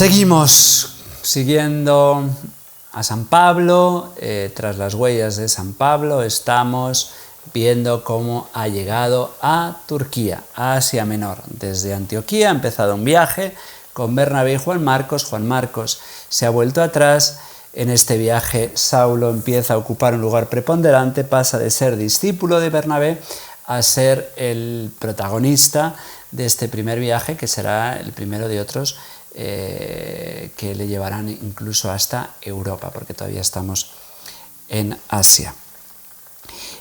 Seguimos siguiendo a San Pablo. Tras las huellas de San Pablo estamos viendo cómo ha llegado a Turquía, a Asia Menor. Desde Antioquía ha empezado un viaje con Bernabé y Juan Marcos. Juan Marcos se ha vuelto atrás. En este viaje Saulo empieza a ocupar un lugar preponderante, pasa de ser discípulo de Bernabé a ser el protagonista de este primer viaje, que será el primero de otros que le llevarán incluso hasta Europa, porque todavía estamos en Asia.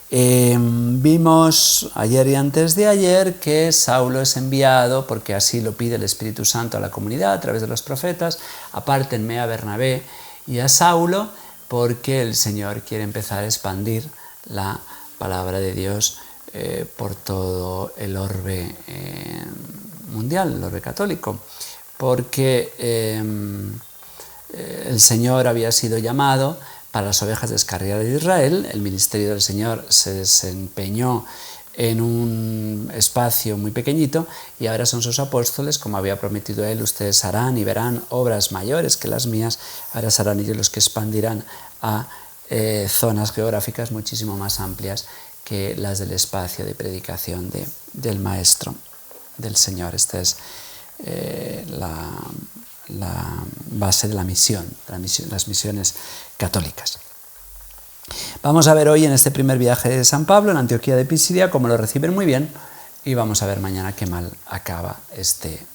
Vimos ayer y antes de ayer que Saulo es enviado, porque así lo pide el Espíritu Santo a la comunidad a través de los profetas: apártenme a Bernabé y a Saulo, porque el Señor quiere empezar a expandir la palabra de Dios por todo el orbe mundial, el orbe católico, porque el Señor había sido llamado para las ovejas descarriadas de Israel. El ministerio del Señor se desempeñó en un espacio muy pequeñito y ahora son sus apóstoles, como había prometido él: ustedes harán y verán obras mayores que las mías. Ahora serán ellos los que expandirán a zonas geográficas muchísimo más amplias que las del espacio de predicación del Maestro, del Señor. Esta es la base de la misión, las misiones católicas. Vamos a ver hoy, en este primer viaje de San Pablo, en Antioquía de Pisidia, cómo lo reciben muy bien, y vamos a ver mañana qué mal acaba este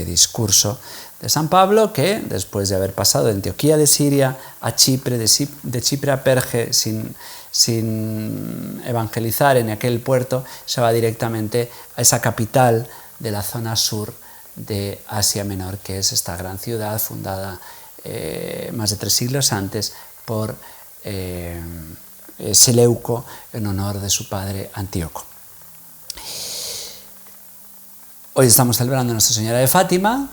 discurso de San Pablo, que después de haber pasado de Antioquía de Siria a Chipre, de Chipre a Perge, sin evangelizar en aquel puerto, se va directamente a esa capital de la zona sur de Asia Menor, que es esta gran ciudad fundada más de 3 siglos antes por Seleuco en honor de su padre Antíoco. Hoy estamos celebrando a Nuestra Señora de Fátima.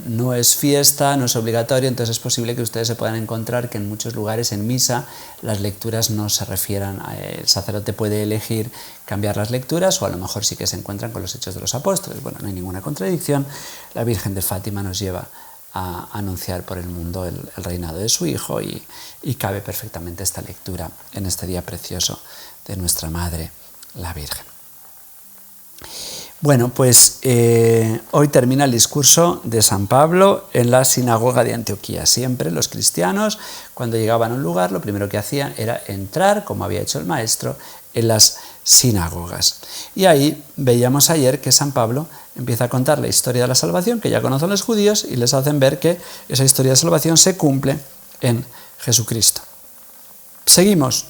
No es fiesta, no es obligatorio, entonces es posible que ustedes se puedan encontrar que en muchos lugares en misa las lecturas no se refieran a el sacerdote puede elegir cambiar las lecturas, o a lo mejor sí que se encuentran con los Hechos de los Apóstoles. Bueno, no hay ninguna contradicción. La Virgen de Fátima nos lleva a anunciar por el mundo el reinado de su Hijo, y cabe perfectamente esta lectura en este día precioso de nuestra Madre, la Virgen. Bueno, pues hoy termina el discurso de San Pablo en la sinagoga de Antioquía. Siempre los cristianos, cuando llegaban a un lugar, lo primero que hacían era entrar, como había hecho el Maestro, en las sinagogas. Y ahí veíamos ayer que San Pablo empieza a contar la historia de la salvación, que ya conocen los judíos, y les hacen ver que esa historia de salvación se cumple en Jesucristo. Seguimos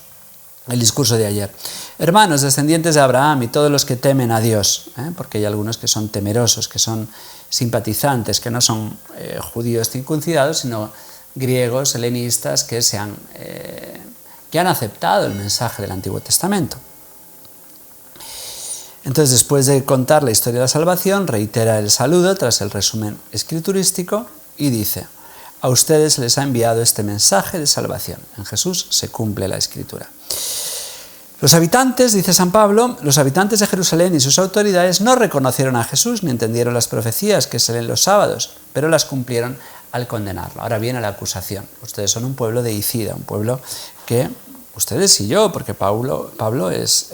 el discurso de ayer. Hermanos, descendientes de Abraham y todos los que temen a Dios, porque hay algunos que son temerosos, que son simpatizantes, que no son judíos circuncidados, sino griegos, helenistas, que han aceptado el mensaje del Antiguo Testamento. Entonces, después de contar la historia de la salvación, reitera el saludo tras el resumen escriturístico y dice: a ustedes se les ha enviado este mensaje de salvación. En Jesús se cumple la Escritura. Los habitantes, dice San Pablo, los habitantes de Jerusalén y sus autoridades no reconocieron a Jesús ni entendieron las profecías que se leen los sábados, pero las cumplieron al condenarlo. Ahora viene la acusación. Ustedes son un pueblo deicida, un pueblo que, ustedes y yo, porque Pablo es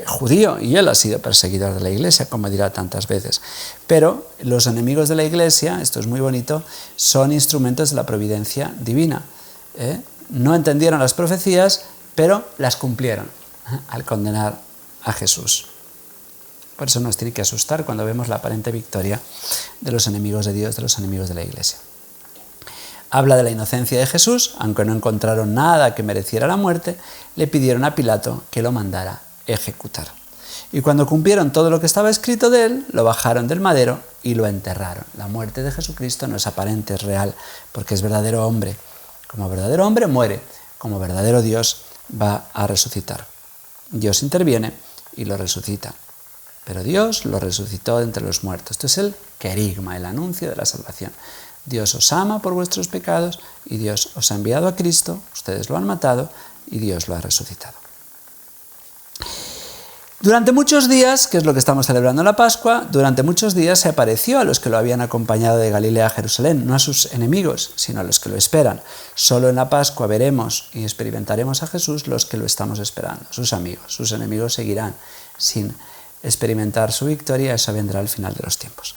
judío y él ha sido perseguidor de la Iglesia, como dirá tantas veces. Pero los enemigos de la Iglesia, esto es muy bonito, son instrumentos de la providencia divina. No entendieron las profecías, pero las cumplieron al condenar a Jesús. Por eso nos tiene que asustar cuando vemos la aparente victoria de los enemigos de Dios, de los enemigos de la Iglesia. Habla de la inocencia de Jesús. Aunque no encontraron nada que mereciera la muerte, le pidieron a Pilato que lo mandara ejecutar. Y cuando cumplieron todo lo que estaba escrito de él, lo bajaron del madero y lo enterraron. La muerte de Jesucristo no es aparente, es real, porque es verdadero hombre. Como verdadero hombre muere, como verdadero Dios va a resucitar. Dios interviene y lo resucita, pero Dios lo resucitó de entre los muertos. Esto es el querigma, el anuncio de la salvación. Dios os ama por vuestros pecados y Dios os ha enviado a Cristo, ustedes lo han matado y Dios lo ha resucitado. Durante muchos días, que es lo que estamos celebrando en la Pascua, durante muchos días se apareció a los que lo habían acompañado de Galilea a Jerusalén, no a sus enemigos, sino a los que lo esperan. Solo en la Pascua veremos y experimentaremos a Jesús los que lo estamos esperando, sus amigos. Sus enemigos seguirán sin experimentar su victoria, eso vendrá al final de los tiempos.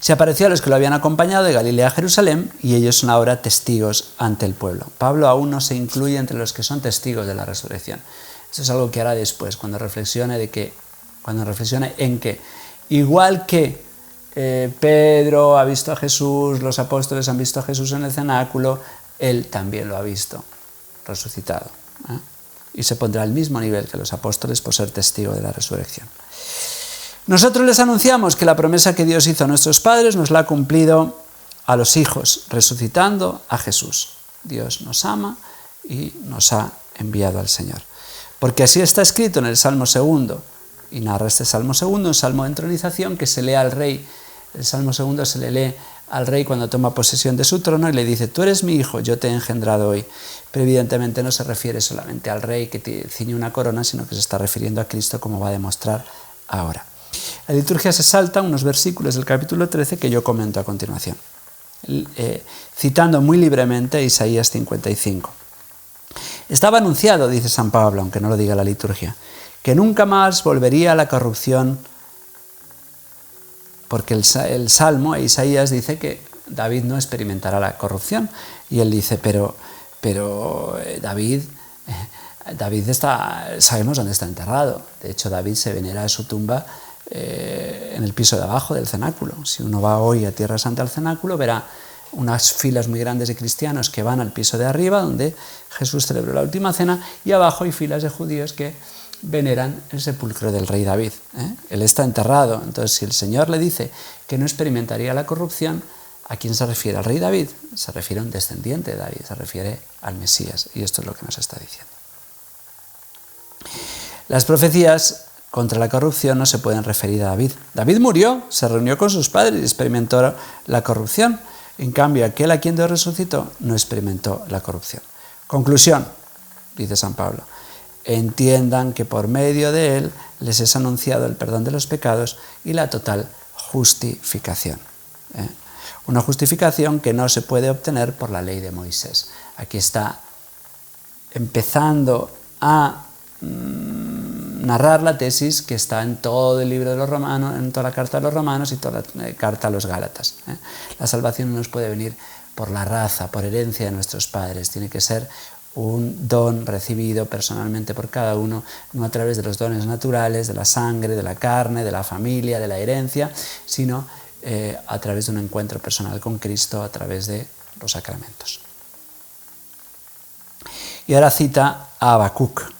Se apareció a los que lo habían acompañado de Galilea a Jerusalén y ellos son ahora testigos ante el pueblo. Pablo aún no se incluye entre los que son testigos de la resurrección. Eso es algo que hará después, cuando reflexione en que, igual que Pedro ha visto a Jesús, los apóstoles han visto a Jesús en el cenáculo, él también lo ha visto resucitado. Y se pondrá al mismo nivel que los apóstoles por ser testigo de la resurrección. Nosotros les anunciamos que la promesa que Dios hizo a nuestros padres nos la ha cumplido a los hijos, resucitando a Jesús. Dios nos ama y nos ha enviado al Señor. Porque así está escrito en el Salmo 2, y narra este Salmo 2, un salmo de entronización que se lee al rey. El Salmo 2 se le lee al rey cuando toma posesión de su trono y le dice: tú eres mi hijo, yo te he engendrado hoy. Pero evidentemente no se refiere solamente al rey que ciñe una corona, sino que se está refiriendo a Cristo, como va a demostrar ahora. La liturgia se salta unos versículos del capítulo 13 que yo comento a continuación, citando muy libremente Isaías 55. Estaba anunciado, dice San Pablo, aunque no lo diga la liturgia, que nunca más volvería a la corrupción, porque el Salmo, Isaías, dice que David no experimentará la corrupción. Y él dice, pero David sabemos dónde está enterrado. De hecho, David se venera a su tumba en el piso de abajo del cenáculo. Si uno va hoy a Tierra Santa al cenáculo, verá unas filas muy grandes de cristianos que van al piso de arriba, donde Jesús celebró la última cena, y abajo hay filas de judíos que veneran el sepulcro del rey David. Él está enterrado. Entonces, si el Señor le dice que no experimentaría la corrupción, ¿a quién se refiere? ¿Al rey David? Se refiere a un descendiente de David, se refiere al Mesías, y esto es lo que nos está diciendo. Las profecías contra la corrupción no se pueden referir a David. David murió, se reunió con sus padres y experimentó la corrupción. En cambio, aquel a quien Dios resucitó no experimentó la corrupción. Conclusión, dice San Pablo: entiendan que por medio de él les es anunciado el perdón de los pecados y la total justificación. Una justificación que no se puede obtener por la ley de Moisés. Aquí está empezando a narrar la tesis que está en todo el libro de los Romanos, en toda la carta de los Romanos y toda la carta a los Gálatas. La salvación no nos puede venir por la raza, por herencia de nuestros padres. Tiene que ser un don recibido personalmente por cada uno, no a través de los dones naturales, de la sangre, de la carne, de la familia, de la herencia, sino a través de un encuentro personal con Cristo, a través de los sacramentos. Y ahora cita a Habacuc,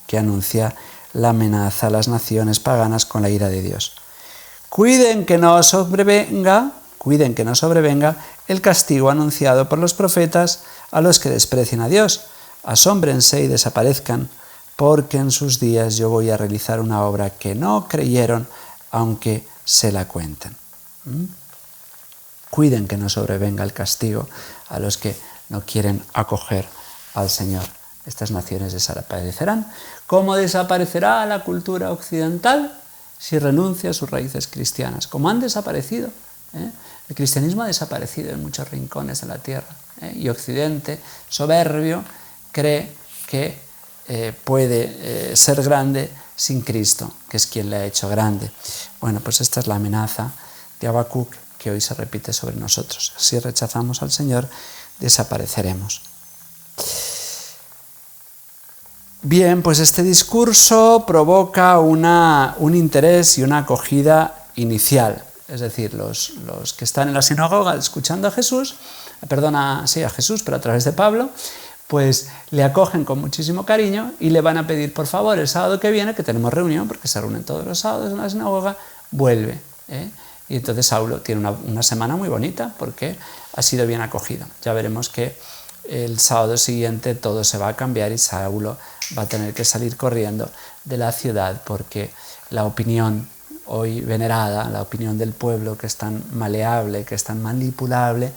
que anuncia la amenaza a las naciones paganas con la ira de Dios. Cuiden que no sobrevenga el castigo anunciado por los profetas a los que desprecien a Dios. Asómbrense y desaparezcan, porque en sus días yo voy a realizar una obra que no creyeron, aunque se la cuenten. Cuiden que no sobrevenga el castigo a los que no quieren acoger al Señor. Estas naciones desaparecerán. ¿Cómo desaparecerá la cultura occidental? Si renuncia a sus raíces cristianas, como han desaparecido. El cristianismo ha desaparecido en muchos rincones de la tierra. Y Occidente, soberbio, cree que puede ser grande sin Cristo, que es quien le ha hecho grande. Bueno, pues esta es la amenaza de Habacuc que hoy se repite sobre nosotros. Si rechazamos al Señor, desapareceremos. Bien, pues este discurso provoca un interés y una acogida inicial. Es decir, los que están en la sinagoga escuchando a Jesús, a Jesús, pero a través de Pablo, pues le acogen con muchísimo cariño y le van a pedir, por favor, el sábado que viene, que tenemos reunión, porque se reúnen todos los sábados en la sinagoga, vuelve. Y entonces Saulo tiene una semana muy bonita porque ha sido bien acogido. Ya veremos que el sábado siguiente todo se va a cambiar y Saulo va a tener que salir corriendo de la ciudad porque la opinión hoy venerada, la opinión del pueblo, que es tan maleable, que es tan manipulable,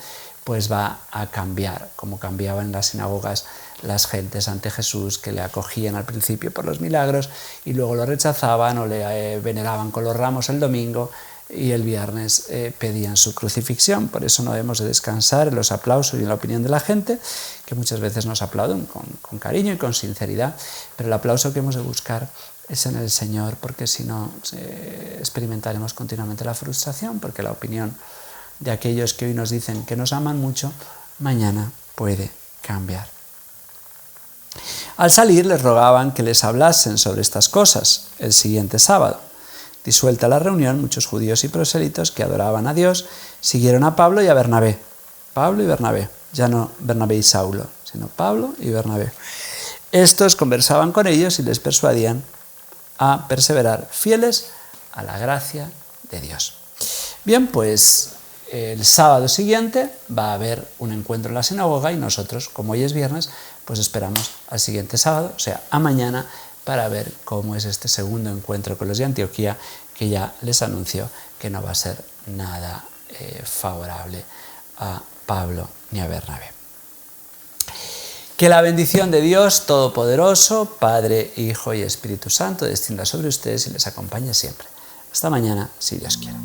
pues va a cambiar, como cambiaban en las sinagogas las gentes ante Jesús, que le acogían al principio por los milagros y luego lo rechazaban o le veneraban con los ramos el domingo y el viernes pedían su crucifixión. Por eso no debemos de descansar en los aplausos y en la opinión de la gente, que muchas veces nos aplauden con cariño y con sinceridad, pero el aplauso que hemos de buscar es en el Señor, porque si no experimentaremos continuamente la frustración, porque la opinión de aquellos que hoy nos dicen que nos aman mucho, mañana puede cambiar. Al salir les rogaban que les hablasen sobre estas cosas el siguiente sábado. Disuelta la reunión, muchos judíos y prosélitos que adoraban a Dios siguieron a Pablo y a Bernabé. Pablo y Bernabé, ya no Bernabé y Saulo, sino Pablo y Bernabé. Estos conversaban con ellos y les persuadían a perseverar fieles a la gracia de Dios. Bien, pues el sábado siguiente va a haber un encuentro en la sinagoga y nosotros, como hoy es viernes, pues esperamos al siguiente sábado, o sea, a mañana, para ver cómo es este segundo encuentro con los de Antioquía, que ya les anunció que no va a ser nada favorable a Pablo ni a Bernabé. Que la bendición de Dios Todopoderoso, Padre, Hijo y Espíritu Santo, descienda sobre ustedes y les acompañe siempre. Hasta mañana, si Dios quiere.